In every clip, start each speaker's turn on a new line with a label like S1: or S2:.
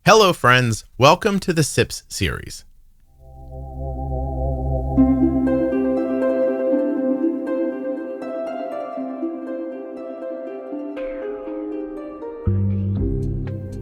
S1: Hello, friends. Welcome to the SIPS series.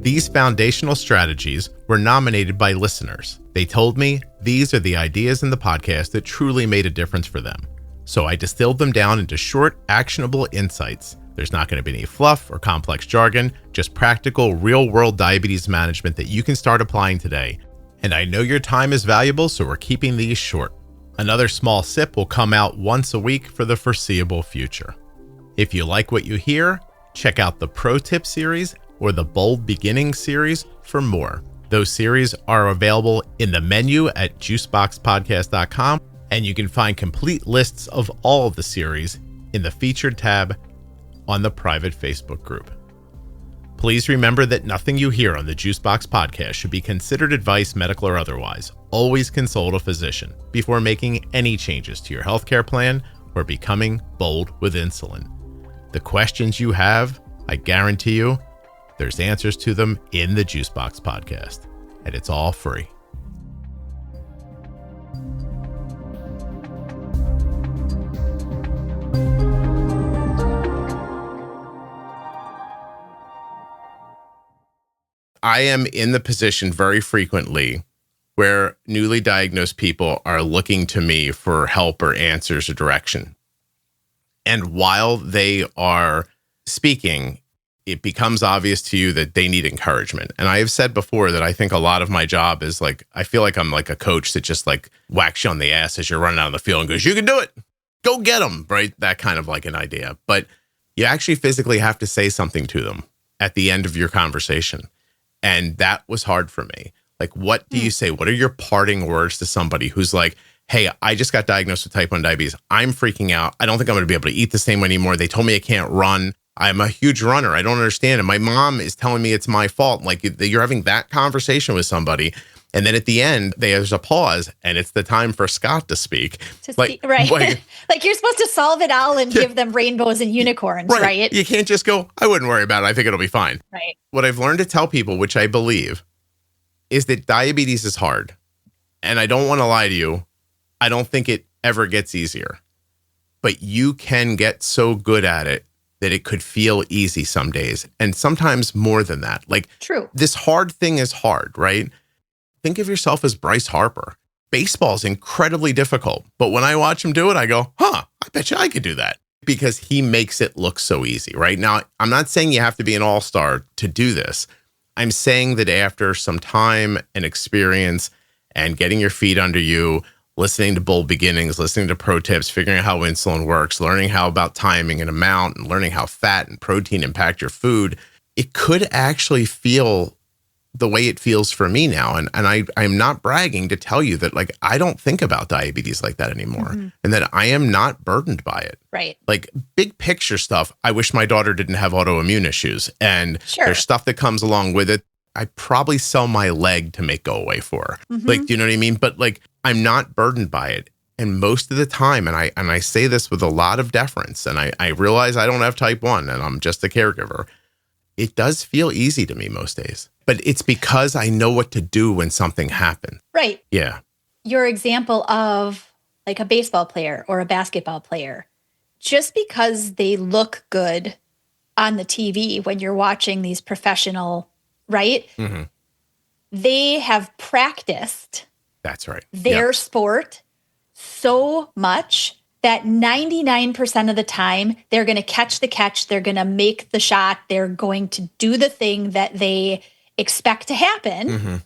S1: These foundational strategies were nominated by listeners. They told me these are the ideas in the podcast that truly made a difference for them. So I distilled them down into short, actionable insights. There's not going to be any fluff or complex jargon, just practical, real-world diabetes management that you can start applying today. And I know your time is valuable, so we're keeping these short. Another small sip will come out once a week for the foreseeable future. If you like what you hear, check out the Pro Tip series or the Bold Beginnings series for more. Those series are available in the menu at juiceboxpodcast.com, and you can find complete lists of all of the series in the featured tab on the private Facebook group. Please remember that nothing you hear on the Juicebox Podcast should be considered advice, medical or otherwise. Always consult a physician before making any changes to your healthcare plan or becoming bold with insulin. The questions you have, I guarantee you, there's answers to them in the Juicebox Podcast, and it's all free. I am in the position very frequently where newly diagnosed people are looking to me for help or answers or direction. And while they are speaking, it becomes obvious to you that they need encouragement. And I have said before that I think a lot of my job is like, I feel like I'm like a coach that just like whacks you on the ass as you're running out on the field and goes, you can do it. Go get them, right? That kind of like an idea. But you actually physically have to say something to them at the end of your conversation. And that was hard for me. Like, what do you say? What are your parting words to somebody who's like, hey, I just got diagnosed with type 1 diabetes. I'm freaking out. I don't think I'm going to be able to eat the same way anymore. They told me I can't run. I'm a huge runner. I don't understand. And my mom is telling me it's my fault. Like, you're having that conversation with somebody. And then at the end, there's a pause, and it's the time for Scott to speak.
S2: Right. Like you're supposed to solve it all and give them rainbows and unicorns, right?
S1: You can't just go, I wouldn't worry about it. I think it'll be fine.
S2: Right.
S1: What I've learned to tell people, which I believe, is that diabetes is hard. And I don't want to lie to you. I don't think it ever gets easier. But you can get so good at it that it could feel easy some days. And sometimes more than that. Like,
S2: true.
S1: This hard thing is hard, right? Think of yourself as Bryce Harper. Baseball is incredibly difficult. But when I watch him do it, I go, I bet you I could do that. Because he makes it look so easy, right? Now, I'm not saying you have to be an all-star to do this. I'm saying that after some time and experience and getting your feet under you, listening to Bold Beginnings, listening to pro tips, figuring out how insulin works, learning how about timing and amount, and learning how fat and protein impact your food, it could actually feel the way it feels for me now. And I'm not bragging to tell you that, like, I don't think about diabetes like that anymore, and that I am not burdened by it.
S2: Right.
S1: Like, big picture stuff, I wish my daughter didn't have autoimmune issues. And there's stuff that comes along with it. I probably sell my leg to make go away for her. Like, do you know what I mean? But like, I'm not burdened by it. And most of the time, and I say this with a lot of deference, and I realize I don't have type 1 and I'm just a caregiver. It does feel easy to me most days, but it's because I know what to do when something happens.
S2: Right.
S1: Yeah.
S2: Your example of like a baseball player or a basketball player, just because they look good on the TV when you're watching these professional, right? They have practiced
S1: That's right.
S2: their sport so much that 99% of the time, they're going to catch the catch, they're going to make the shot, they're going to do the thing that they expect to happen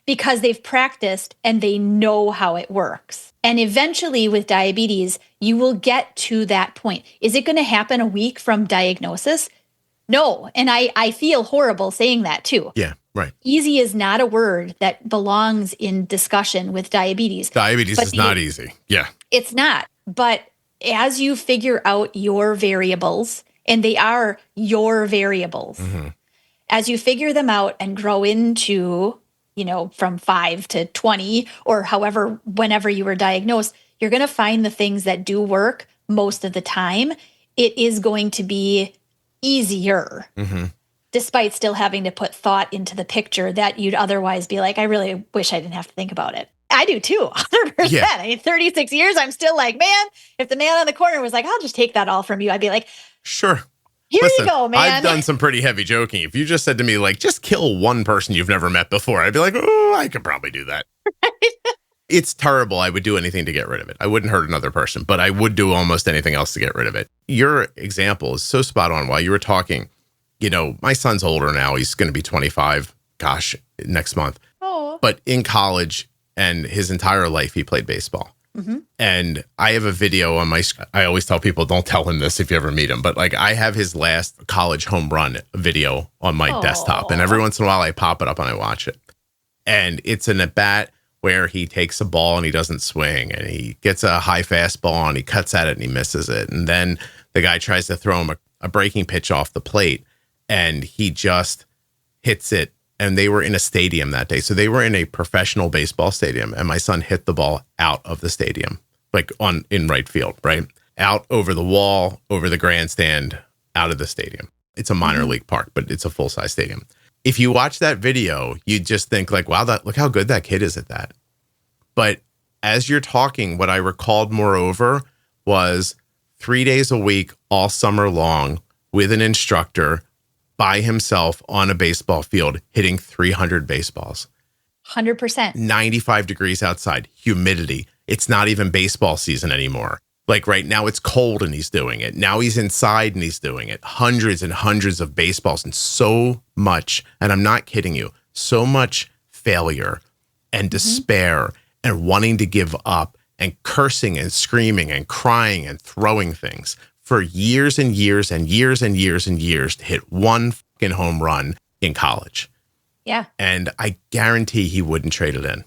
S2: because they've practiced and they know how it works. And eventually with diabetes, you will get to that point. Is it going to happen a week from diagnosis? No. And I feel horrible saying that too.
S1: Yeah, right.
S2: Easy is not a word that belongs in discussion with diabetes.
S1: Diabetes is not easy. Yeah.
S2: It's not. But as you figure out your variables, and they are your variables, as you figure them out and grow into, from 5 to 20 or however, whenever you were diagnosed, you're going to find the things that do work most of the time. It is going to be easier. despite still having to put thought into the picture that you'd otherwise be like, I really wish I didn't have to think about it. I do too, 100%.
S1: Yeah.
S2: I mean, 36 years, I'm still like, man, if the man on the corner was like, I'll just take that all from you, I'd be like,
S1: sure.
S2: Here
S1: Listen,
S2: you go, man.
S1: I've done some pretty heavy joking. If you just said to me, like, just kill one person you've never met before, I'd be like, oh, I could probably do that. It's terrible. I would do anything to get rid of it. I wouldn't hurt another person, but I would do almost anything else to get rid of it. Your example is so spot on. While you were talking, you know, my son's older now. He's going to be 25, next month.
S2: Oh.
S1: But in college and his entire life, he played baseball.
S2: Mm-hmm.
S1: And I have a video on I always tell people, don't tell him this if you ever meet him, but like I have his last college home run video on my desktop. And every once in a while I pop it up and I watch it. And it's an at-bat where he takes a ball and he doesn't swing, and he gets a high fastball and he cuts at it and he misses it. And then the guy tries to throw him a breaking pitch off the plate and he just hits it. And they were in a stadium that day. So they were in a professional baseball stadium, and my son hit the ball out of the stadium, like in right field, right? Out over the wall, over the grandstand, out of the stadium. It's a minor league park, but it's a full-size stadium. If you watch that video, you just think like, wow, look how good that kid is at that. But as you're talking, what I recalled moreover was 3 days a week, all summer long, with an instructor, by himself on a baseball field, hitting 300 baseballs.
S2: 100%.
S1: 95 degrees outside, humidity. It's not even baseball season anymore. Like right now it's cold and he's doing it. Now he's inside and he's doing it. Hundreds and hundreds of baseballs, and so much, and I'm not kidding you, so much failure and despair and wanting to give up and cursing and screaming and crying and throwing things for years and years and years and years and years to hit one fucking home run in college.
S2: Yeah.
S1: And I guarantee he wouldn't trade it in.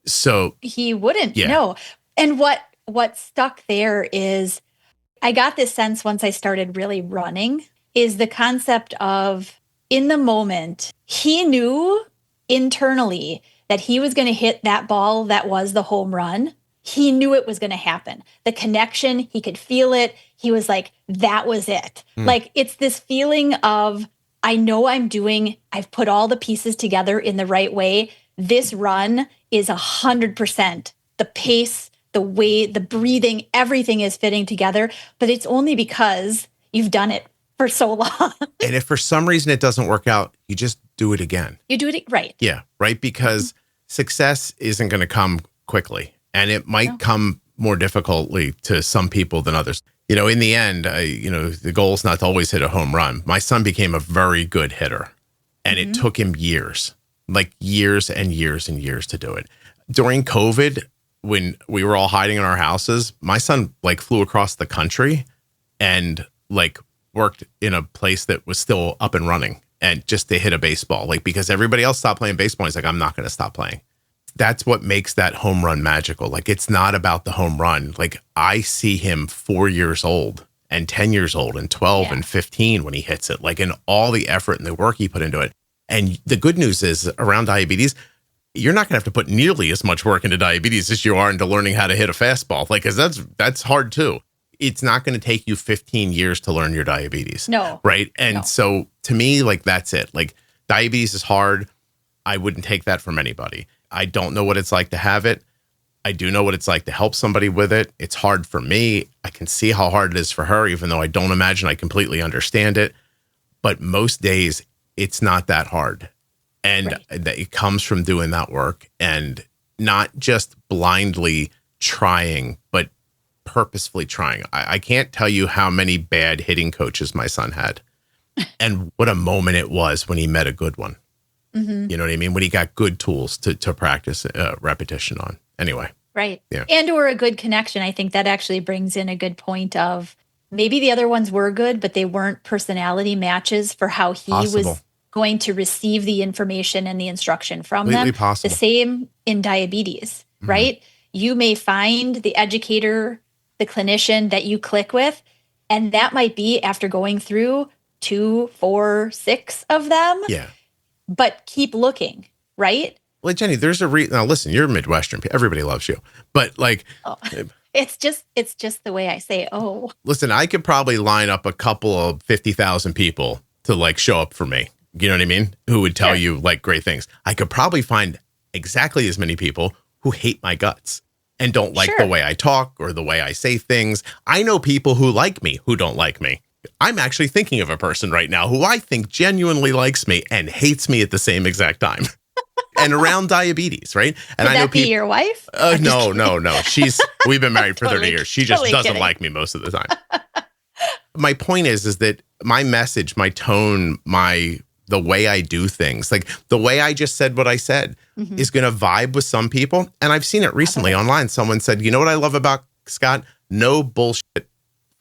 S1: So
S2: he wouldn't, no. And what stuck there is, I got this sense once I started really running, is the concept of, in the moment, he knew internally that he was going to hit that ball that was the home run. He knew it was going to happen. The connection, he could feel it. He was like, that was it. Like, it's this feeling of, I know I've put all the pieces together in the right way. This run is 100%. The pace, the weight, the breathing, everything is fitting together. But it's only because you've done it for so long.
S1: And if for some reason it doesn't work out, you just do it again.
S2: You do it right.
S1: Yeah, right? Because success isn't going to come quickly. And it might come more difficultly to some people than others. You know, in the end, the goal is not to always hit a home run. My son became a very good hitter, and it took him years, like years and years and years to do it. During COVID, when we were all hiding in our houses, my son like flew across the country and like worked in a place that was still up and running, and just to hit a baseball, like because everybody else stopped playing baseball. He's like, I'm not going to stop playing. That's what makes that home run magical. Like, it's not about the home run. Like, I see him 4 years old and 10 years old and 12 and 15 when he hits it, like, in all the effort and the work he put into it. And the good news is, around diabetes, you're not going to have to put nearly as much work into diabetes as you are into learning how to hit a fastball. Like, 'cause that's hard too. It's not going to take you 15 years to learn your diabetes.
S2: No.
S1: Right. And so to me, like, that's it. Like, diabetes is hard. I wouldn't take that from anybody. I don't know what it's like to have it. I do know what it's like to help somebody with it. It's hard for me. I can see how hard it is for her, even though I don't imagine I completely understand it. But most days, it's not that hard. And it comes from doing that work and not just blindly trying, but purposefully trying. I can't tell you how many bad hitting coaches my son had. And what a moment it was when he met a good one. You know what I mean? When he got good tools to practice repetition on. Anyway.
S2: Right.
S1: Yeah.
S2: And or a good connection. I think that actually brings in a good point of, maybe the other ones were good, but they weren't personality matches for how he was going to receive the information and the instruction from them.
S1: Possible.
S2: The same in diabetes, right? You may find the educator, the clinician that you click with, and that might be after going through 2, 4, 6 of them.
S1: Yeah.
S2: But keep looking, right?
S1: Well, Jenny, there's a now listen, you're Midwestern. Everybody loves you. But like,
S2: it's just the way I say,
S1: listen, I could probably line up a couple of 50,000 people to like show up for me. you know what I mean, who would tell you like great things. I could probably find exactly as many people who hate my guts and don't like the way I talk or the way I say things. I know people who like me who don't like me. I'm actually thinking of a person right now who I think genuinely likes me and hates me at the same exact time. And around diabetes, right? And
S2: Would that be your wife?
S1: No. We've been married for 30 years. She just doesn't like me most of the time. My point is that my message, my tone, the way I do things, like the way I just said what I said is going to vibe with some people. And I've seen it recently online. Someone said, you know what I love about Scott? No bullshit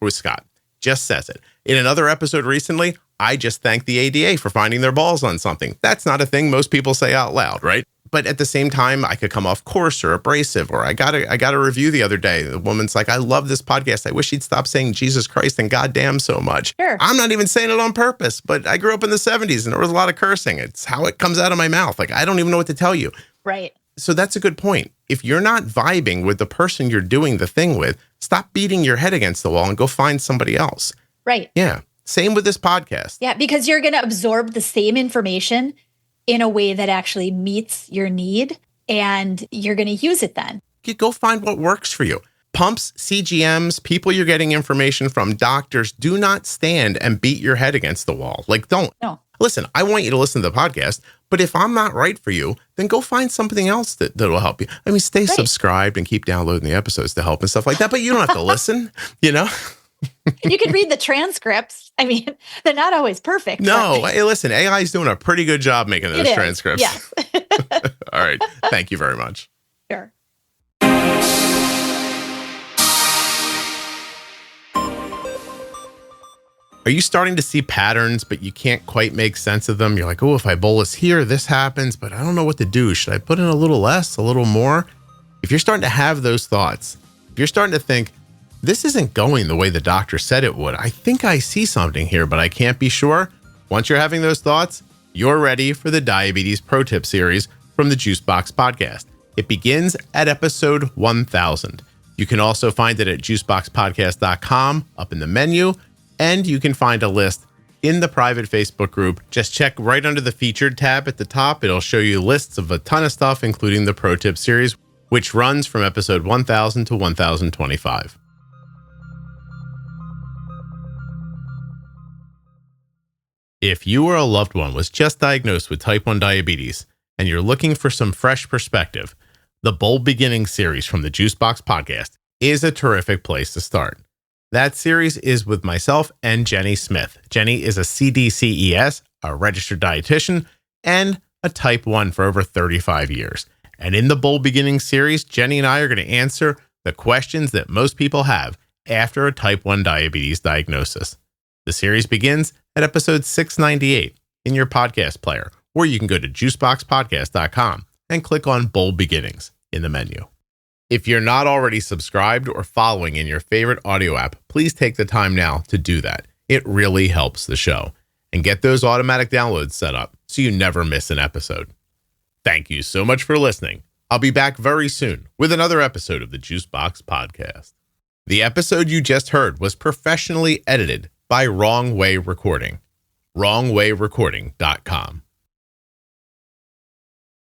S1: with Scott. Just says it. In another episode recently, I just thanked the ADA for finding their balls on something. That's not a thing most people say out loud, right? But at the same time, I could come off coarse or abrasive, or I got a review the other day. The woman's like, I love this podcast. I wish he'd stop saying Jesus Christ and goddamn so much.
S2: Sure.
S1: I'm not even saying it on purpose, but I grew up in the 70s and there was a lot of cursing. It's how it comes out of my mouth. Like, I don't even know what to tell you.
S2: Right.
S1: So that's a good point. If you're not vibing with the person you're doing the thing with, stop beating your head against the wall and go find somebody else.
S2: Right.
S1: Yeah. Same with this podcast.
S2: Yeah, because you're going to absorb the same information in a way that actually meets your need, and you're going to use it then.
S1: You go find what works for you. Pumps, CGMs, people you're getting information from, doctors, do not stand and beat your head against the wall. Like, don't.
S2: No.
S1: Listen, I want you to listen to the podcast, but if I'm not right for you, then go find something else that will help you. I mean, stay subscribed and keep downloading the episodes to help and stuff like that, but you don't have to listen, you know?
S2: You can read the transcripts. I mean, they're not always perfect.
S1: No, hey, listen, AI is doing a pretty good job making those transcripts.
S2: Yes.
S1: All right. Thank you very much.
S2: Sure.
S1: Are you starting to see patterns, but you can't quite make sense of them? You're like, oh, if I bolus here, this happens, but I don't know what to do. Should I put in a little less, a little more? If you're starting to have those thoughts, if you're starting to think, this isn't going the way the doctor said it would, I think I see something here, but I can't be sure. Once you're having those thoughts, you're ready for the Diabetes Pro Tip series from the Juicebox Podcast. It begins at episode 1000. You can also find it at juiceboxpodcast.com up in the menu, and you can find a list in the private Facebook group. Just check right under the featured tab at the top. It'll show you lists of a ton of stuff, including the Pro Tip series, which runs from episode 1000 to 1025. If you or a loved one was just diagnosed with type 1 diabetes and you're looking for some fresh perspective, the Bold Beginnings series from the Juicebox Podcast is a terrific place to start. That series is with myself and Jenny Smith. Jenny is a CDCES, a registered dietitian, and a type 1 for over 35 years. And in the Bold Beginnings series, Jenny and I are going to answer the questions that most people have after a type 1 diabetes diagnosis. The series begins at episode 698 in your podcast player, or you can go to juiceboxpodcast.com and click on Bold Beginnings in the menu. If you're not already subscribed or following in your favorite audio app, please take the time now to do that. It really helps the show. And get those automatic downloads set up so you never miss an episode. Thank you so much for listening. I'll be back very soon with another episode of the Juicebox Podcast. The episode you just heard was professionally edited by Wrong Way Recording. WrongWayRecording.com.